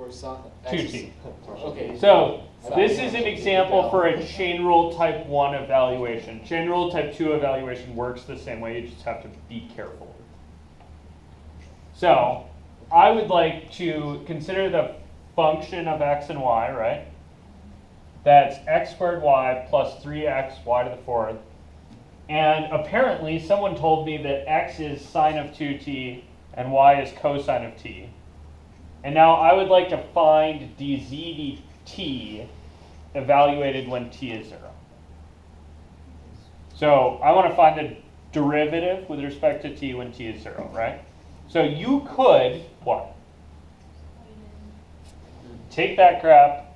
For some 2t. Okay. So this is an example for a chain rule type 1 evaluation. Chain rule type 2 evaluation works the same way, you just have to be careful. So I would like to consider the function of x and y, right? That's x squared y plus 3x y to the fourth. And apparently someone told me that x is sine of 2t and y is cosine of t. And now I would like to find dz dt evaluated when t is 0. So I want to find the derivative with respect to t when t is 0, right? So you could, what? Take that crap,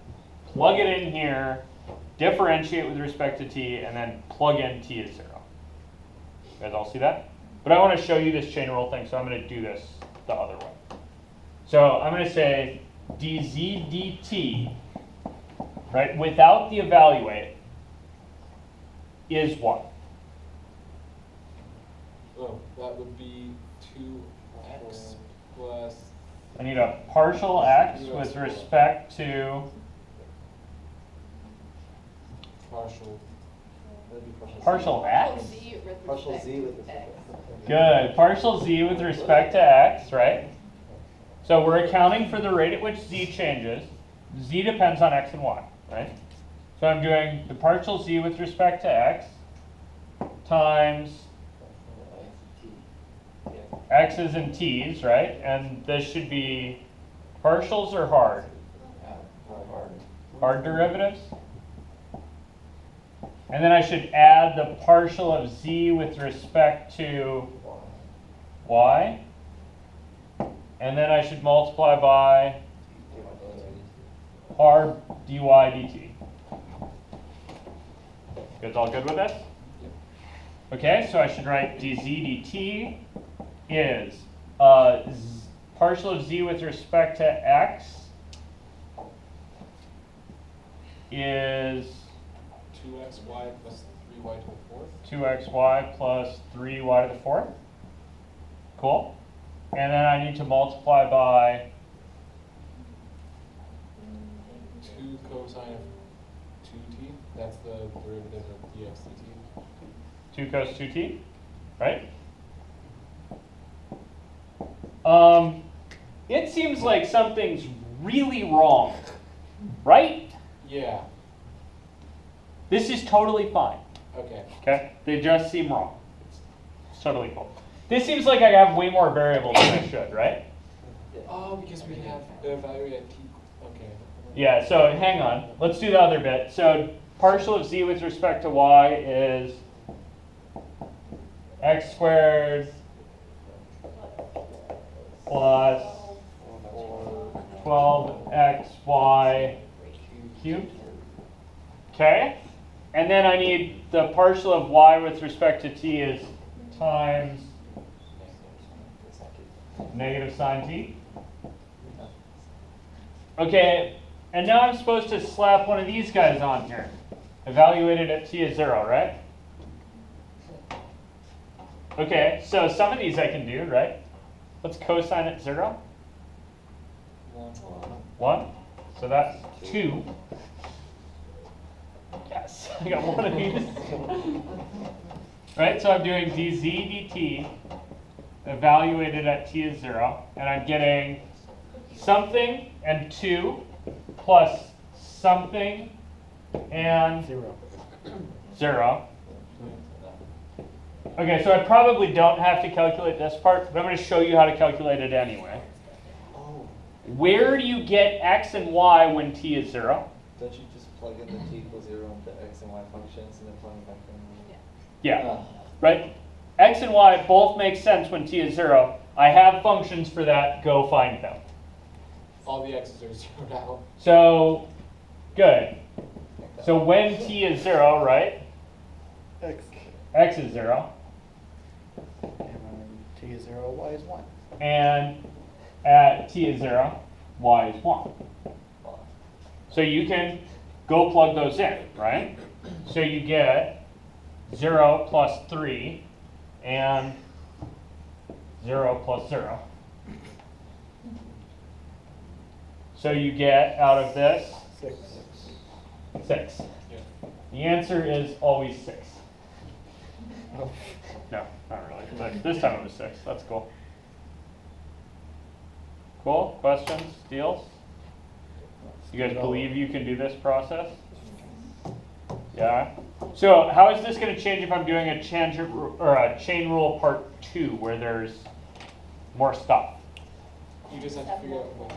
plug it in here, differentiate with respect to t, and then plug in t is 0. You guys all see that? But I want to show you this chain rule thing, so I'm going to do this the other way. So I'm going to say dz dt, right, without the evaluate, is what? Oh, that would be 2x plus. I need a partial x with respect to partial x? Partial z with respect to Good. Partial z with respect to x, right? So we're accounting for the rate at which z changes. Z depends on x and y, right? So I'm doing the partial z with respect to x times x's and t's, right? And this should be partials or hard? Hard derivatives? And then I should add the partial of z with respect to y. And then I should multiply by hard dy dt. You guys all good with this? Okay, so I should write dz dt is partial of z with respect to x is 2xy plus 3y to the fourth. 2xy plus 3y to the fourth. Cool. And then I need to multiply by 2 cosine of 2t. That's the derivative of dx dt. 2 cos 2t, right? It seems like something's really wrong, right? Yeah. This is totally fine. Okay. Okay? They just seem wrong. It's totally cool. This seems like I have way more variables than I should, right? Oh, because we have evaluate at t. Okay. Yeah, so hang on. Let's do the other bit. So partial of z with respect to y is x squared plus 12xy cubed. Okay? And then I need the partial of y with respect to t is times negative sine t. Okay, and now I'm supposed to slap one of these guys on here. Evaluated at t is 0, right? Okay, so some of these I can do, right? What's cosine at 0? 1. So that's 2. Yes, I got one of these. Right, so I'm doing dz dt evaluated at t is 0, and I'm getting something and 2 plus something and 0. Okay, so I probably don't have to calculate this part, but I'm going to show you how to calculate it anyway. Where do you get x and y when t is 0? Don't you just plug in the t equals 0 into x and y functions and then plug it back in? Yeah, right? X and y both make sense when t is 0. I have functions for that. Go find them. All the x's are zeroed out. So, good. So when t is 0, right? X is 0. And t is 0, y is 1. And at t is 0, y is 1. So you can go plug those in, right? So you get 0 plus 3 and 0 plus 0. So you get out of this 6. 6. Yeah. The answer is always 6. No, not really. But this time it was 6. That's cool. Cool? Questions? Deals? You guys believe you can do this process? Yeah? So how is this going to change if I'm doing a chain rule part 2 where there's more stuff? You just have to figure out what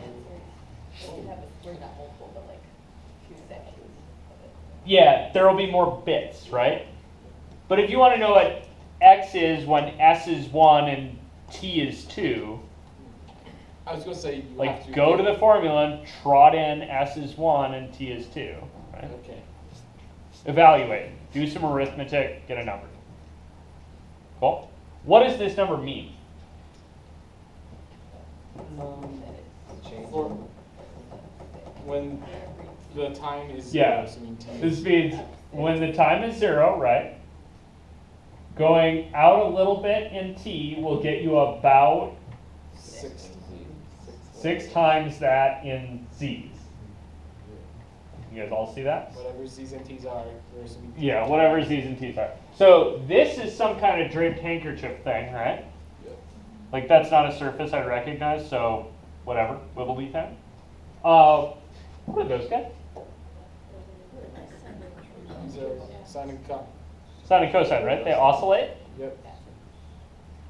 You have a, we're not multiple, but like few sections of it. Yeah, there will be more bits, right? But if you want to know what x is when s is 1 and t is 2, I was gonna say you have like to go to the formula and trot in s is 1 and t is 2. Right? Okay. Evaluate. Do some arithmetic, get a number. Cool? What does this number mean? Change. For when the time is 0, Yeah. so mean t. This means when the time is 0, right? Going out a little bit in t will get you about 6 times that in z's. You guys all see that? Whatever z's and t's are, we're assuming t. Yeah, whatever z's and t's are. So this is some kind of draped handkerchief thing, right? Yep. Like that's not a surface I recognize, so whatever, wibbly thing. What are those guys? These are sine and cos. Sine and cosine, right? They oscillate. Yep.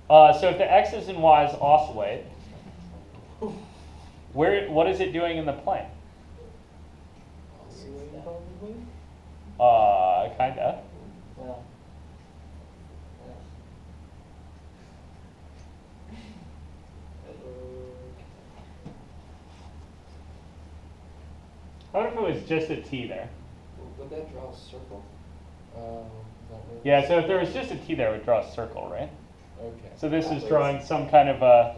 So if the x's and y's oscillate, what is it doing in the plane? Oscillating probably. Kinda. Yeah. What if it was just a t there? Would that draw a circle? That works. Yeah, so if there was just a t there, it would draw a circle, right? Okay. So this is drawing some kind of a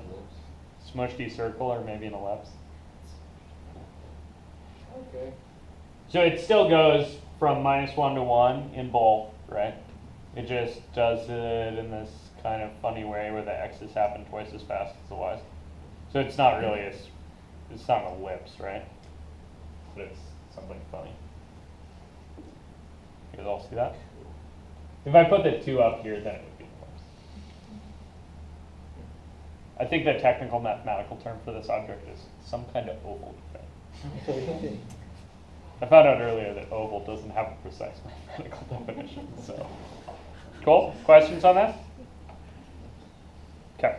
smushy circle or maybe an ellipse. Okay. So it still goes from -1 to 1 in both, right? It just does it in this kind of funny way where the x's happen twice as fast as the y's. So it's not really it's not an ellipse, right? But it's something funny. You guys all see that? If I put the 2 up here, then it would be an ellipse. I think the technical mathematical term for this object is some kind of oval thing. I found out earlier that oval doesn't have a precise mathematical definition. So, cool. Questions on that? Okay.